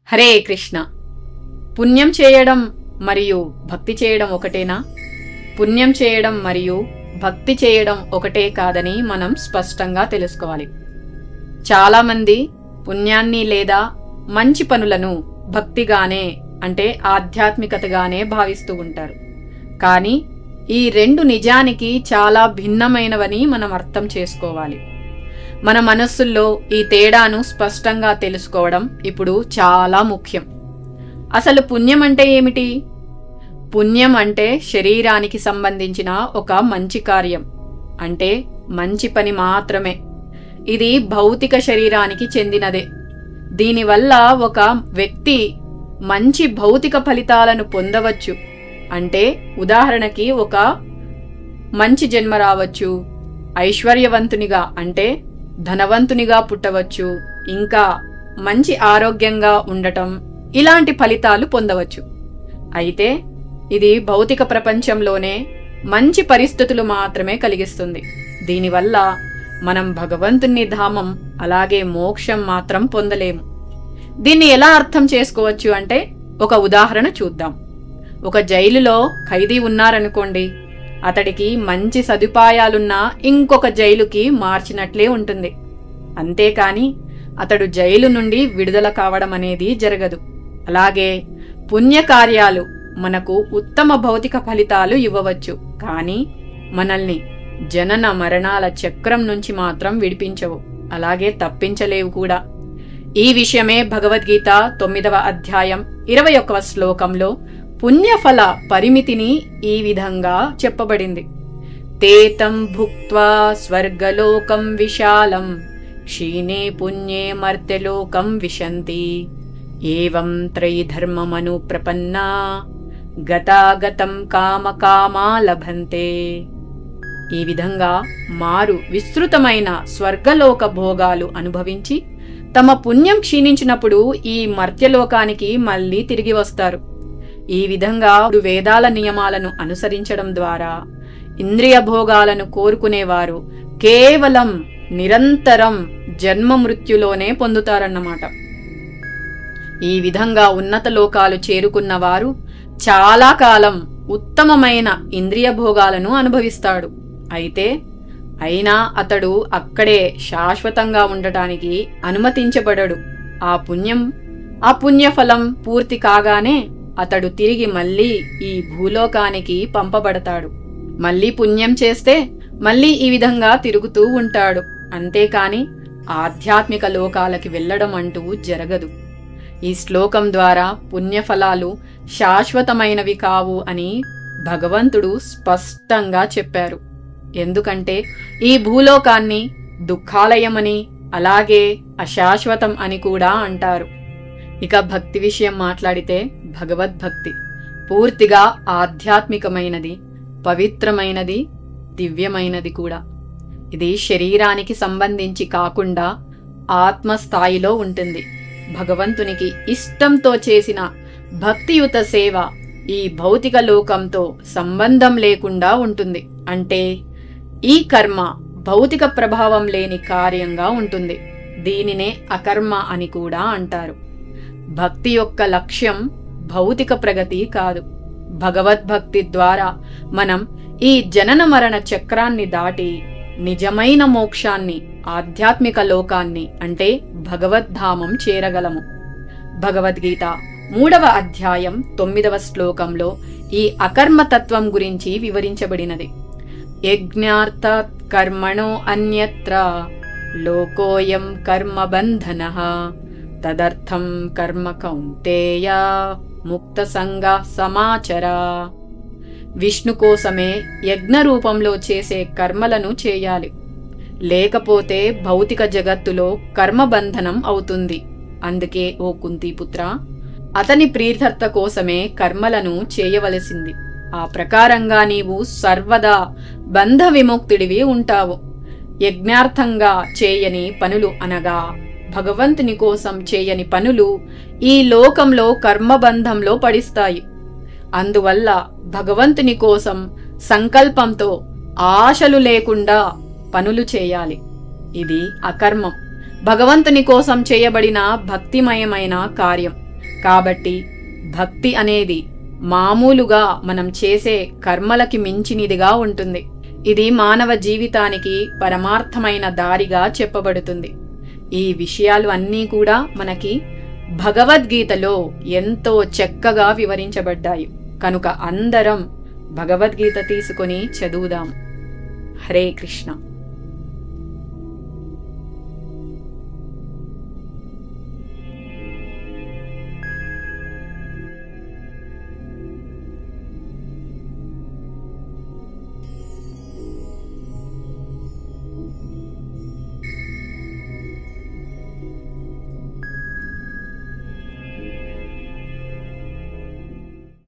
హరే కృష్ణ. పుణ్యం చేయడం మరియు భక్తి చేయడం ఒకటేనా? పుణ్యం చేయడం మరియు భక్తి చేయడం ఒకటే కాదని మనం స్పష్టంగా తెలుసుకోవాలి. చాలామంది పుణ్యాన్ని లేదా మంచి పనులను భక్తిగానే అంటే ఆధ్యాత్మికతగానే భావిస్తూ ఉంటారు. కానీ ఈ రెండు నిజానికి చాలా భిన్నమైనవని మనం అర్థం చేసుకోవాలి. మన మనస్సుల్లో ఈ తేడాను స్పష్టంగా తెలుసుకోవడం ఇప్పుడు చాలా ముఖ్యం. అసలు పుణ్యం అంటే ఏమిటి? పుణ్యం అంటే శరీరానికి సంబంధించిన ఒక మంచి కార్యం, అంటే మంచి పని మాత్రమే. ఇది భౌతిక శరీరానికి చెందినదే. దీనివల్ల ఒక వ్యక్తి మంచి భౌతిక ఫలితాలను పొందవచ్చు. అంటే ఉదాహరణకి ఒక మంచి జన్మ రావచ్చు, ఐశ్వర్యవంతునిగా అంటే ధనవంతునిగా పుట్టవచ్చు, ఇంకా మంచి ఆరోగ్యంగా ఉండటం, ఇలాంటి ఫలితాలు పొందవచ్చు. అయితే ఇది భౌతిక ప్రపంచంలోనే మంచి పరిస్థితులు మాత్రమే కలిగిస్తుంది. దీనివల్ల మనం భగవంతుని ధామం అలాగే మోక్షం మాత్రం పొందలేము. దీన్ని ఎలా అర్థం చేసుకోవచ్చు అంటే ఒక ఉదాహరణ చూద్దాం. ఒక జైలులో ఖైదీ ఉన్నారనుకోండి. అతడికి మంచి సదుపాయాలున్నా ఇంకొక జైలుకి మార్చినట్లే ఉంటుంది. అంతేకాని అతడు జైలు నుండి విడుదల కావడం అనేది జరగదు. అలాగే పుణ్యకార్యాలు మనకు ఉత్తమ భౌతిక ఫలితాలు ఇవ్వవచ్చు, కానీ మనల్ని జనన మరణాల చక్రం నుంచి మాత్రం విడిపించవు, అలాగే తప్పించలేవు కూడా. ఈ విషయమే భగవద్గీత 9వ అధ్యాయం 21వ శ్లోకంలో పుణ్యఫల పరిమితిని ఈ విధంగా చెప్పబడింది. తేతం భుక్త్వా స్వర్గలోకం విశాలం క్షీణే పుణ్యే మర్త్యలోకం విశంతి ఏవం త్రైధర్మమను ప్రపన్నా గతాగతం కామకామా లభంతే. ఈ విధంగా మారు విస్తృతమైన స్వర్గలోక భోగాలు అనుభవించి తమ పుణ్యం క్షీణించినప్పుడు ఈ మర్త్యలోకానికి మళ్ళీ తిరిగి వస్తారు. ఈ విధంగా వేదాల నియమాలను అనుసరించడం ద్వారా ఇంద్రియ భోగాలను కోరుకునేవారు కేవలం నిరంతరం జన్మ మృత్యులోనే పొందుతారన్నమాట. ఈ విధంగా ఉన్నత లోకాలు చేరుకున్న వారు చాలా కాలం ఉత్తమమైన ఇంద్రియ భోగాలను అనుభవిస్తాడు. అయినా అతడు అక్కడే శాశ్వతంగా ఉండటానికి అనుమతించబడడు. ఆ పుణ్యఫలం పూర్తి కాగానే అతడు తిరిగి మళ్ళీ ఈ భూలోకానికి పంపబడతాడు. మళ్ళీ పుణ్యం చేస్తే మళ్ళీ ఈ విధంగా తిరుగుతూ ఉంటాడు. అంతేకాని ఆధ్యాత్మిక లోకాలకి వెళ్ళడం అంటూ జరగదు. ఈ శ్లోకం ద్వారా పుణ్యఫలాలు శాశ్వతమైనవి కావు అని భగవంతుడు స్పష్టంగా చెప్పారు. ఎందుకంటే ఈ భూలోకాన్ని దుఃఖాలయమని అలాగే అశాశ్వతం అని కూడా అంటారు. ఇక భక్తి విషయం మాట్లాడితే భగవద్భక్తి పూర్తిగా ఆధ్యాత్మికమైనది, పవిత్రమైనది, దివ్యమైనది కూడా. ఇది శరీరానికి సంబంధించి కాకుండా ఆత్మస్థాయిలో ఉంటుంది. భగవంతునికి ఇష్టంతో చేసిన భక్తియుత సేవ ఈ భౌతిక లోకంతో సంబంధం లేకుండా ఉంటుంది. అంటే ఈ కర్మ భౌతిక ప్రభావం లేని కార్యంగా ఉంటుంది. దీనినే అకర్మ అని కూడా అంటారు. భక్తి యొక్క లక్ష్యం భౌతిక ప్రగతి కాదు. భగవద్భక్తి ద్వారా మనం ఈ జనన మరణ చక్రాన్ని దాటి నిజమైన మోక్షాన్ని, ఆధ్యాత్మిక లోకాన్ని అంటే భగవద్ధామం చేరగలము. భగవద్గీత 3వ అధ్యాయం 9వ శ్లోకంలో ఈ అకర్మతత్వం గురించి వివరించబడినది. యజ్ఞార్థాత్ కర్మణో అన్యత్ర లోకోయం కర్మబంధనః తదర్థం కర్మ కౌంతేయ ముక్త సంగ సమాచర. విష్ణు కోసమే యజ్ఞ రూపంలో చేసే కర్మలను చేయాలి, లేకపోతే భౌతిక జగత్తులో కర్మబంధనం అవుతుంది. అందుకే ఓ కుంతిపుత్ర, అతని ప్రీర్థత కోసమే కర్మలను చేయవలసింది. ఆ ప్రకారంగా నీవు సర్వదా బంధ విముక్తుడివి ఉంటావు. యజ్ఞార్థంగా చేయని పనులు అనగా భగవంతుని కోసం చేయని పనులు ఈ లోకంలో కర్మబంధంలో పడిస్తాయి. అందువల్ల భగవంతుని కోసం సంకల్పంతో ఆశలు లేకుండా పనులు చేయాలి. ఇది అకర్మం. భగవంతుని కోసం చేయబడిన భక్తిమయమైన కార్యం. కాబట్టి భక్తి అనేది మామూలుగా మనం చేసే కర్మలకి మించినదిగా ఉంటుంది. ఇది మానవ జీవితానికి పరమార్థమైన దారిగా చెప్పబడుతుంది. ఈ విషయాలు అన్నీ కూడా మనకి భగవద్గీతలో ఎంతో చక్కగా వివరించబడ్డాయి. కనుక అందరం భగవద్గీత తీసుకొని చదువుదాం. హరే కృష్ణ.